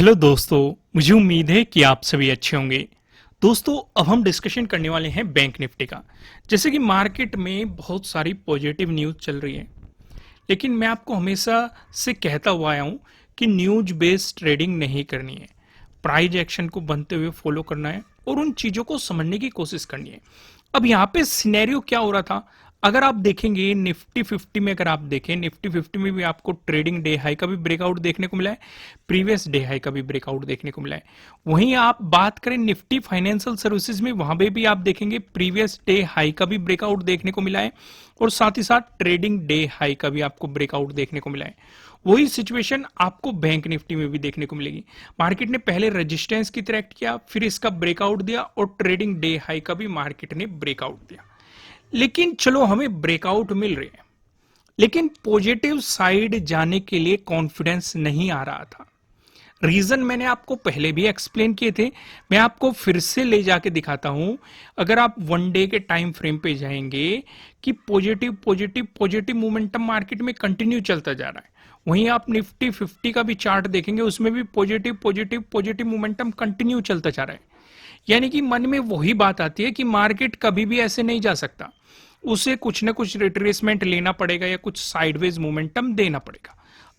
Hello दोस्तों, मुझे उम्मीद है कि आप सभी अच्छे होंगे। दोस्तों, अब हम डिस्कशन करने वाले हैं बैंक निफ्टी का। जैसे कि मार्केट में बहुत सारी पॉजिटिव न्यूज़ चल रही है, लेकिन मैं आपको हमेशा से कहता हुआ आया हूं कि न्यूज बेस्ड ट्रेडिंग नहीं करनी है। प्राइस एक्शन को बनते हुए फॉलो करना है और उन चीज़ों को समझने की कोशिश करनी है। अब यहाँ पे सिनेरियो क्या हो रहा था, अगर आप देखेंगे निफ्टी 50 में, अगर आप देखें निफ्टी 50 में भी आपको ट्रेडिंग डे हाई का भी ब्रेकआउट देखने को मिला है, प्रीवियस डे हाई का भी ब्रेकआउट देखने को मिला है। वहीं आप बात करें निफ्टी फाइनेंशियल सर्विसेज में, वहां पे भी आप देखेंगे प्रीवियस डे हाई का भी ब्रेकआउट देखने को मिला है और साथ ही साथ ट्रेडिंग डे हाई का भी आपको ब्रेकआउट देखने को मिला है। वही सिचुएशन आपको बैंक निफ्टी में भी देखने को मिलेगी। मार्केट ने पहले रेजिस्टेंस की तरह एक्ट किया, फिर इसका ब्रेकआउट दिया और ट्रेडिंग डे हाई का भी मार्केट ने ब्रेकआउट दिया। लेकिन चलो, हमें ब्रेकआउट मिल रहे हैं, लेकिन पॉजिटिव साइड जाने के लिए कॉन्फिडेंस नहीं आ रहा था। रीजन मैंने आपको पहले भी एक्सप्लेन किए थे, मैं आपको फिर से ले जाके दिखाता हूं। अगर आप वन डे के टाइम फ्रेम पे जाएंगे कि positive positive positive momentum market में कंटिन्यू चलता जा रहा है। वहीं आप निफ्टी 50 का भी चार्ट देखेंगे, उसमें भी positive positive positive momentum continue चलता जा रहा है। यानी कि मन में वही बात आती है कि मार्केट कभी भी ऐसे नहीं जा सकता, उसे कुछ ना कुछ रिट्रेसमेंट लेना पड़ेगा या कुछ साइडवेज मोमेंटम देना पड़ेगा।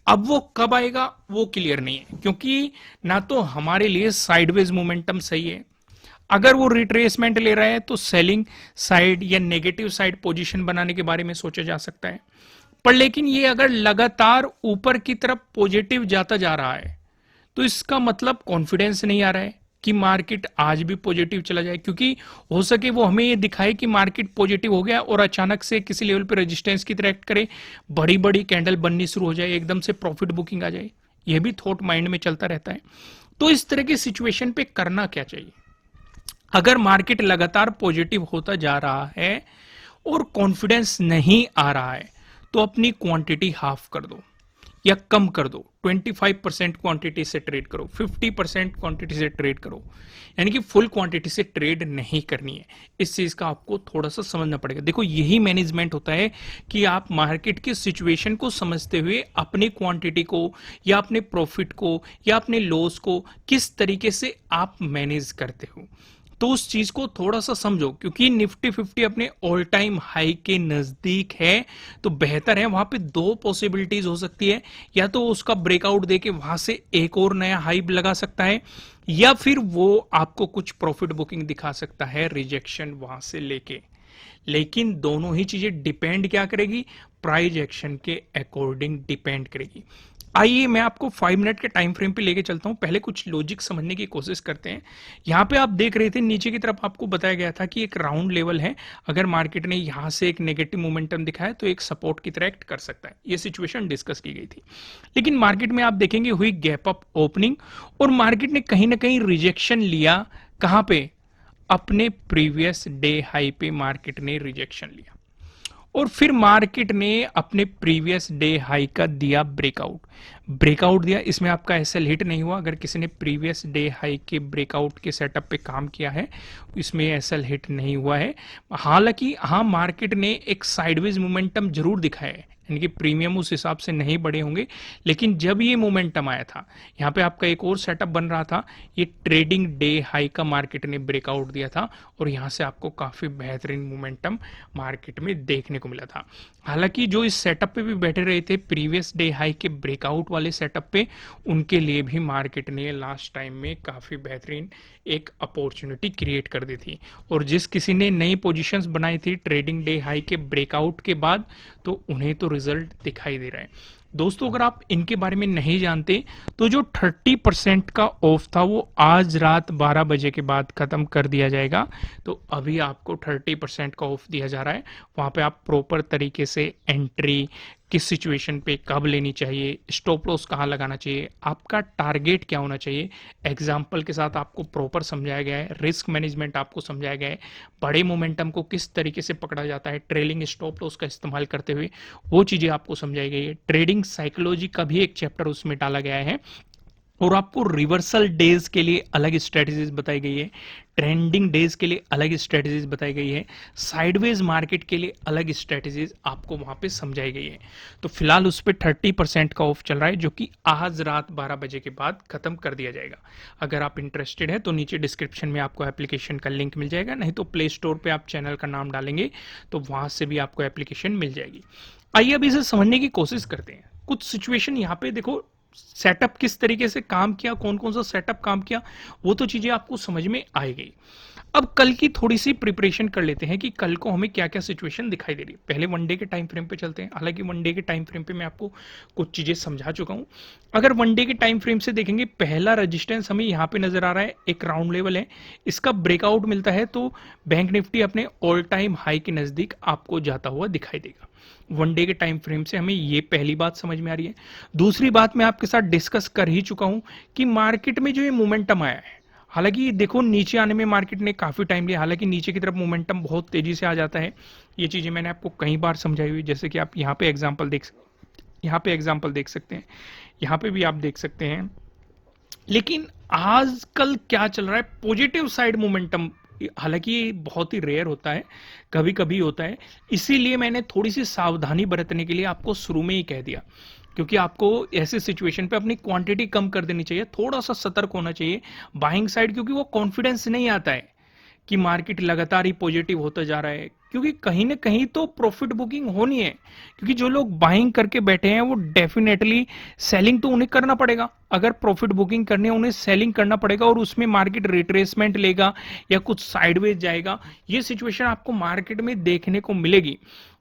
अब वो कब आएगा वो क्लियर नहीं है, क्योंकि ना तो हमारे लिए साइडवेज मोमेंटम सही है। अगर वो रिट्रेसमेंट ले रहा है तो सेलिंग साइड या नेगेटिव साइड पोजीशन बनाने के बारे में सोचा जा सकता है। पर लेकिन ये अगर लगातार ऊपर की तरफ पॉजिटिव जाता जा रहा है तो इसका मतलब कॉन्फिडेंस नहीं आ रहा है कि मार्केट आज भी पॉजिटिव चला जाए, क्योंकि हो सके वो हमें ये दिखाए कि मार्केट पॉजिटिव हो गया और अचानक से किसी लेवल पे रेजिस्टेंस की तरह एक्ट करे, बड़ी बड़ी कैंडल बननी शुरू हो जाए, एकदम से प्रॉफिट बुकिंग आ जाए। यह भी थॉट माइंड में चलता रहता है। तो इस तरह की सिचुएशन पे करना क्या चाहिए? अगर मार्केट लगातार पॉजिटिव होता जा रहा है और कॉन्फिडेंस नहीं आ रहा है तो अपनी क्वांटिटी हाफ कर दो या कम कर दो। 25% क्वांटिटी से ट्रेड करो, 50% क्वांटिटी से ट्रेड करो, यानी कि फुल क्वांटिटी से ट्रेड नहीं करनी है। इस चीज का आपको थोड़ा सा समझना पड़ेगा। देखो, यही मैनेजमेंट होता है कि आप मार्केट की सिचुएशन को समझते हुए अपनी क्वांटिटी को या अपने प्रॉफिट को या अपने लॉस को किस तरीके से आप मैनेज करते हो, तो उस चीज को थोड़ा सा समझो। क्योंकि निफ्टी 50 अपने ऑल टाइम हाई के नजदीक है, तो बेहतर है, वहां पे दो पॉसिबिलिटीज हो सकती है। या तो उसका ब्रेकआउट देके वहां से एक और नया हाई लगा सकता है, या फिर वो आपको कुछ प्रॉफिट बुकिंग दिखा सकता है रिजेक्शन वहां से लेके। लेकिन दोनों ही चीजें डिपेंड क्या करेगी? प्राइस एक्शन के अकॉर्डिंग डिपेंड करेगी। आइए मैं आपको 5 मिनट के टाइम फ्रेम पे लेके चलता हूं। पहले कुछ लॉजिक समझने की कोशिश करते हैं। यहां पे आप देख रहे थे नीचे की तरफ आपको बताया गया था कि एक राउंड लेवल है, अगर मार्केट ने यहां से एक नेगेटिव मोमेंटम दिखाया तो एक सपोर्ट की तरह एक्ट कर सकता है। ये सिचुएशन डिस्कस की गई थी। लेकिन मार्केट में आप देखेंगे हुई गैप अप ओपनिंग और मार्केट ने कहीं ना कहीं रिजेक्शन लिया। कहां पे? अपने प्रीवियस डे हाई पे मार्केट ने रिजेक्शन लिया और फिर मार्केट ने अपने प्रीवियस डे हाई का दिया ब्रेकआउट दिया। इसमें आपका एसएल हिट नहीं हुआ। अगर किसी ने प्रीवियस डे हाई के ब्रेकआउट के सेटअप पे काम किया है, इसमें एसएल हिट नहीं हुआ है। हालांकि हाँ, मार्केट ने एक साइडवेज मोमेंटम जरूर दिखाया है, यानी कि प्रीमियम उस हिसाब से नहीं बढ़े होंगे। लेकिन जब ये मोमेंटम आया था, यहाँ पे आपका एक और सेटअप बन रहा था, ये ट्रेडिंग डे हाई का मार्केट ने ब्रेकआउट दिया था और यहाँ से आपको काफी बेहतरीन मोमेंटम मार्केट में देखने को मिला था। हालांकि जो इस सेटअप पे भी बैठे रहे थे प्रीवियस डे हाई के ब्रेकआउट वाले सेटअप पे, उनके लिए भी मार्केट ने लास्ट टाइम में काफी बेहतरीन एक अपॉर्चुनिटी क्रिएट कर दी थी। और जिस किसी ने नई पोजीशंस बनाई थी ट्रेडिंग डे हाई के ब्रेकआउट के बाद, तो उन्हें तो रिजल्ट दिखाई दे रहा है। दोस्तों, अगर आप इनके बारे में नहीं जानते तो जो 30% का ऑफ था वो आज रात 12 बजे के बाद खत्म कर दिया जाएगा। तो अभी आपको 30% का ऑफ दिया जा रहा है। वहां पे आप प्रॉपर तरीके से एंट्री किस सिचुएशन पे कब लेनी चाहिए, स्टॉप लॉस कहाँ लगाना चाहिए, आपका टारगेट क्या होना चाहिए, एग्जाम्पल के साथ आपको प्रॉपर समझाया गया है। रिस्क मैनेजमेंट आपको समझाया गया है। बड़े मोमेंटम को किस तरीके से पकड़ा जाता है ट्रेलिंग स्टॉप लॉस का इस्तेमाल करते हुए, वो चीजें आपको समझाई गई है। ट्रेडिंग साइकोलॉजी का भी एक चैप्टर उसमें डाला गया है, और आपको रिवर्सल डेज के लिए अलग स्ट्रेटजीज बताई गई है, ट्रेंडिंग डेज के लिए अलग स्ट्रेटजीज बताई गई है, साइडवेज मार्केट के लिए अलग स्ट्रेटजीज आपको वहां पे समझाई गई है। तो फिलहाल उस पर 30% का ऑफ चल रहा है, जो कि आज रात 12 बजे के बाद खत्म कर दिया जाएगा। अगर आप इंटरेस्टेड है तो नीचे डिस्क्रिप्शन में आपको एप्लीकेशन का लिंक मिल जाएगा, नहीं तो प्ले स्टोर पर आप चैनल का नाम डालेंगे तो वहां से भी आपको एप्लीकेशन मिल जाएगी। आइए अब इसे समझने की कोशिश करते हैं। कुछ सिचुएशन यहाँ पे देखो, सेटअप किस तरीके से काम किया, कौन कौन सा सेटअप काम किया, वो तो चीजें आपको समझ में आएगी। अब कल की थोड़ी सी प्रिपरेशन कर लेते हैं कि कल को हमें क्या क्या सिचुएशन दिखाई दे रही है। पहले वनडे के टाइम फ्रेम पे चलते हैं। हालांकि वनडे के टाइम फ्रेम पे मैं आपको कुछ चीजें समझा चुका हूं। अगर वनडे के टाइम फ्रेम से देखेंगे, पहला रेजिस्टेंस हमें यहाँ पे नजर आ रहा है, एक राउंड लेवल है, इसका ब्रेकआउट मिलता है तो बैंक निफ्टी अपने ऑल टाइम हाई के नजदीक आपको जाता हुआ दिखाई देगा। वनडे के टाइम फ्रेम से हमें ये पहली बात समझ में आ रही है। दूसरी बात मैं आपके साथ डिस्कस कर ही चुका हूं कि मार्केट में जो ये मोमेंटम आया है, हालांकि देखो नीचे आने में मार्केट ने काफी टाइम लिया, हालांकि नीचे की तरफ मोमेंटम बहुत तेजी से आ जाता है। ये चीजें मैंने आपको कई बार समझाई हुई, जैसे कि आप यहाँ पे एग्जांपल देख सकते हैं, यहाँ पे भी आप देख सकते हैं। लेकिन आजकल क्या चल रहा है, पॉजिटिव साइड मोमेंटम, हालांकि ये बहुत ही रेयर होता है, कभी कभी होता है, इसीलिए मैंने थोड़ी सी सावधानी बरतने के लिए आपको शुरू में ही कह दिया, क्योंकि आपको ऐसे सिचुएशन पे अपनी क्वांटिटी कम कर देनी चाहिए, थोड़ा सा सतर्क होना चाहिए बाइंग साइड, क्योंकि वो कॉन्फिडेंस नहीं आता है कि मार्केट लगातार ही पॉजिटिव होता जा रहा है, क्योंकि कहीं ना कहीं तो प्रॉफिट बुकिंग होनी है। क्योंकि जो लोग बाइंग करके बैठे हैं वो डेफिनेटली सेलिंग तो उन्हें करना पड़ेगा, अगर प्रॉफिट बुकिंग करनी है उन्हें सेलिंग करना पड़ेगा, और उसमें मार्केट रिट्रेसमेंट लेगा या कुछ साइडवेज जाएगा, ये सिचुएशन आपको मार्केट में देखने को मिलेगी।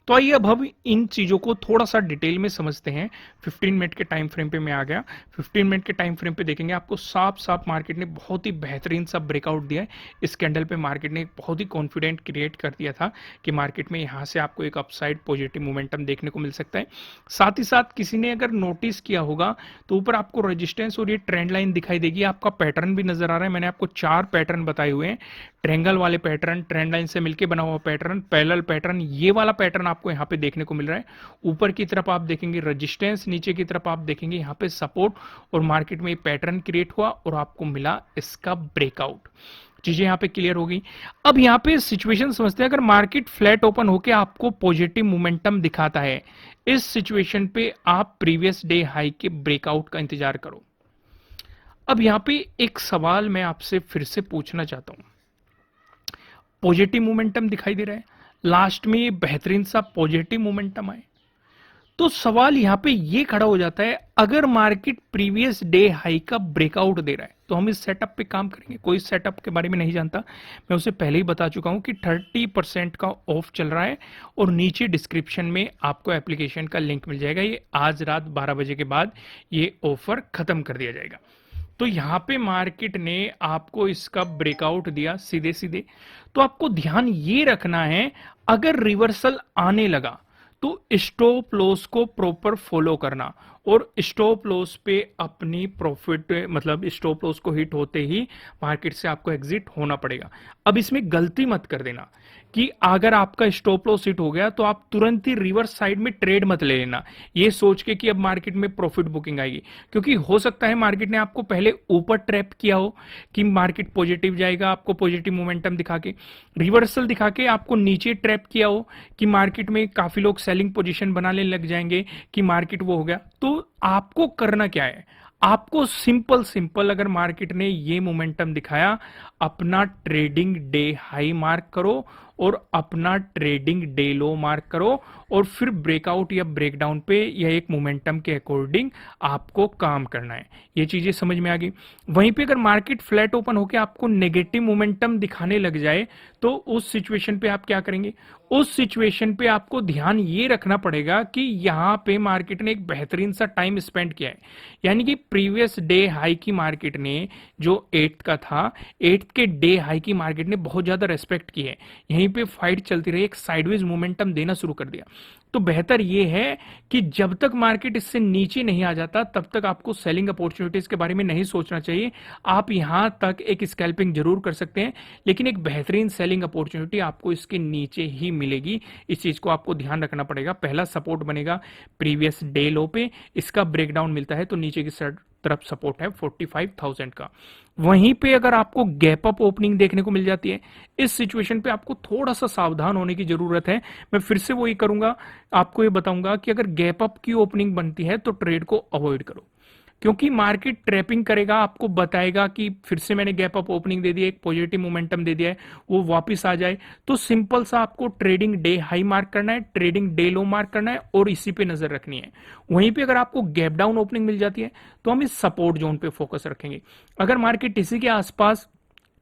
तो आइए अब हम इन चीजों को थोड़ा सा डिटेल में समझते हैं। 15 मिनट के टाइम फ्रेम पे मैं आ गया। 15 मिनट के टाइम फ्रेम पे देखेंगे, आपको साफ साफ मार्केट ने बहुत ही बेहतरीन सा ब्रेकआउट दिया है। इस कैंडल पे मार्केट ने एक बहुत ही कॉन्फिडेंट क्रिएट कर दिया था कि मार्केट में यहां से आपको एक अपसाइड पॉजिटिव मोमेंटम देखने को मिल सकता है। साथ ही साथ किसी ने अगर नोटिस किया होगा तो ऊपर आपको रेजिस्टेंस और ये ट्रेंड लाइन दिखाई देगी, आपका पैटर्न भी नजर आ रहा है। मैंने आपको 4 पैटर्न बताए हुए हैं, ट्रेंगल वाले पैटर्न, ट्रेंड लाइन से मिलकर बना हुआ पैटर्न, पैरेलल पैटर्न, ये वाला पैटर्न आपको यहाँ पे देखने को मिल रहा है। ऊपर की तरफ आप देखेंगे रेजिस्टेंस, नीचे की तरफ आप देखेंगे यहाँ पे सपोर्ट, और मार्केट में पैटर्न क्रिएट हुआ और आपको मिला इसका ब्रेकआउट। चीजें यहाँ पे क्लियर हो गई। अब यहाँ पे सिचुएशन समझते हैं, अगर मार्केट फ्लैट ओपन होकर आपको पॉजिटिव मोमेंटम दिखाता है, इस सिचुएशन पे आप प्रीवियस डे हाई के ब्रेकआउट का इंतजार करो। अब यहाँ पे एक सवाल मैं आपसे फिर से पूछना चाहता हूं, पॉजिटिव मोमेंटम दिखाई दे रहा है, लास्ट में ये बेहतरीन सा पॉजिटिव मोमेंटम आए, तो सवाल यहां पे ये खड़ा हो जाता है, अगर मार्केट प्रीवियस डे हाई का ब्रेकआउट दे रहा है तो हम इस सेटअप पे काम करेंगे। कोई सेटअप के बारे में नहीं जानता, मैं उसे पहले ही बता चुका हूं कि 30% का ऑफ चल रहा है, और नीचे डिस्क्रिप्शन में आपको एप्लीकेशन का लिंक मिल जाएगा। ये आज रात 12 बजे के बाद ये ऑफर खत्म कर दिया जाएगा। तो यहां पे मार्केट ने आपको इसका ब्रेकआउट दिया सीधे सीधे, तो आपको ध्यान ये रखना है, अगर रिवर्सल आने लगा तो स्टॉप लॉस को प्रॉपर फॉलो करना, और स्टॉप लॉस पे अपनी प्रॉफिट, मतलब स्टॉप लॉस को हिट होते ही मार्केट से आपको एग्जिट होना पड़ेगा। अब इसमें गलती मत कर देना कि अगर आपका स्टॉप लॉस हिट हो गया तो आप तुरंत ही रिवर्स साइड में ट्रेड मत ले लेना, ये सोच के कि अब मार्केट में प्रॉफिट बुकिंग आएगी, क्योंकि हो सकता है मार्केट ने आपको पहले ऊपर ट्रैप किया हो कि मार्केट पॉजिटिव जाएगा, आपको पॉजिटिव मोमेंटम दिखा के, रिवर्सल दिखा के आपको नीचे ट्रैप किया हो कि मार्केट में काफी लोग सेलिंग पोजीशन बनाने लग जाएंगे कि मार्केट वो हो गया। तो आपको करना क्या है, आपको सिंपल अगर मार्केट ने ये मोमेंटम दिखाया, अपना ट्रेडिंग डे हाई मार्क करो और अपना ट्रेडिंग डे लो मार्क करो, और फिर ब्रेकआउट या ब्रेकडाउन पे या एक मोमेंटम के अकॉर्डिंग आपको काम करना है। ये चीजें समझ में आ गई। वहीं पे अगर मार्केट फ्लैट ओपन होकर आपको नेगेटिव मोमेंटम दिखाने लग जाए तो उस सिचुएशन पे आप क्या करेंगे, उस सिचुएशन पे आपको ध्यान ये रखना पड़ेगा कि यहां पे मार्केट ने एक बेहतरीन सा टाइम स्पेंड किया है, यानी कि प्रीवियस डे हाई की मार्केट ने जो 8th का था, 8th के डे हाई की मार्केट ने बहुत ज्यादा रेस्पेक्ट की है, यहीं पे फाइट चलती रही, एक साइडवेज मोमेंटम देना शुरू कर दिया। तो बेहतर यह है कि जब तक मार्केट इससे नीचे नहीं आ जाता तब तक आपको सेलिंग अपॉर्चुनिटीज के बारे में नहीं सोचना चाहिए। आप यहां तक एक स्कैल्पिंग जरूर कर सकते हैं, लेकिन एक बेहतरीन सेलिंग अपॉर्चुनिटी आपको इसके नीचे ही मिलेगी। इस चीज को आपको ध्यान रखना पड़ेगा। पहला सपोर्ट बनेगा प्रीवियस डे लो पे, इसका ब्रेकडाउन मिलता है तो नीचे की तरफ सपोर्ट है 45,000 का। वहीं पे अगर आपको गैप अप ओपनिंग देखने को मिल जाती है, इस सिचुएशन पे आपको थोड़ा सा सावधान होने की जरूरत है। मैं फिर से वही करूंगा, आपको ये बताऊंगा कि अगर गैप अप की ओपनिंग बनती है तो ट्रेड को अवॉइड करो, क्योंकि मार्केट ट्रैपिंग करेगा, आपको बताएगा कि फिर से मैंने गैप अप ओपनिंग दे दिया, एक पॉजिटिव मोमेंटम दे दिया है, वो वापस आ जाए। तो सिंपल सा आपको ट्रेडिंग डे हाई मार्क करना है, ट्रेडिंग डे लो मार्क करना है और इसी पे नजर रखनी है। वहीं पे अगर आपको गैप डाउन ओपनिंग मिल जाती है तो हम इस सपोर्ट जोन पे फोकस रखेंगे। अगर मार्केट इसी के आसपास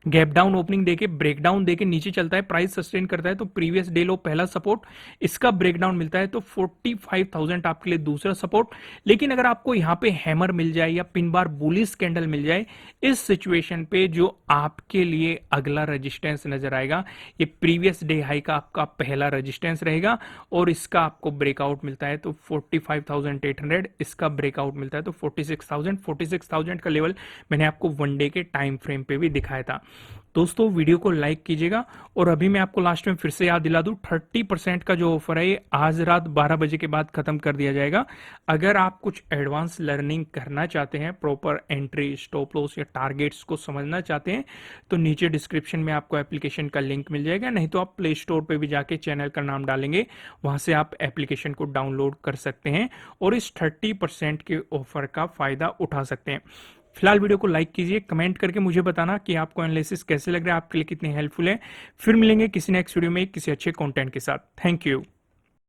गैप डाउन ओपनिंग देके ब्रेकडाउन देके नीचे चलता है, प्राइस सस्टेन करता है, तो प्रीवियस डे लो पहला सपोर्ट, इसका ब्रेकडाउन मिलता है तो 45,000 आपके लिए दूसरा सपोर्ट। लेकिन अगर आपको यहां पे हैमर मिल जाए या पिन बार बुलिश कैंडल मिल जाए, इस सिचुएशन पे जो आपके लिए अगला रेजिस्टेंस नजर आएगा, ये प्रीवियस डे हाई का आपका पहला रेजिस्टेंस रहेगा और इसका आपको ब्रेकआउट मिलता है तो 45,800, इसका ब्रेकआउट मिलता है तो 46,000 का लेवल मैंने आपको वन डे के टाइम फ्रेम पे भी दिखाया था। दोस्तों वीडियो को लाइक कीजिएगा और अभी मैं आपको लास्ट में फिर से याद दिला दूं, 30% का जो ऑफर है ये आज रात 12 बजे के बाद खत्म कर दिया जाएगा। अगर आप कुछ एडवांस लर्निंग करना चाहते हैं, प्रॉपर एंट्री स्टॉप लॉस या टारगेट्स को समझना चाहते हैं, तो नीचे डिस्क्रिप्शन में आपको एप्लीकेशन का लिंक मिल जाएगा, नहीं तो आप प्ले स्टोर पर भी जाके चैनल का नाम डालेंगे, वहां से आप एप्लीकेशन को डाउनलोड कर सकते हैं और इस 30% के ऑफर का फायदा उठा सकते हैं। फिलहाल वीडियो को लाइक कीजिए, कमेंट करके मुझे बताना कि आपको एनालिसिस कैसे लग रहा है, आपके लिए कितने हेल्पफुल है। फिर मिलेंगे किसी नेक्स्ट वीडियो में किसी अच्छे कंटेंट के साथ। Thank you.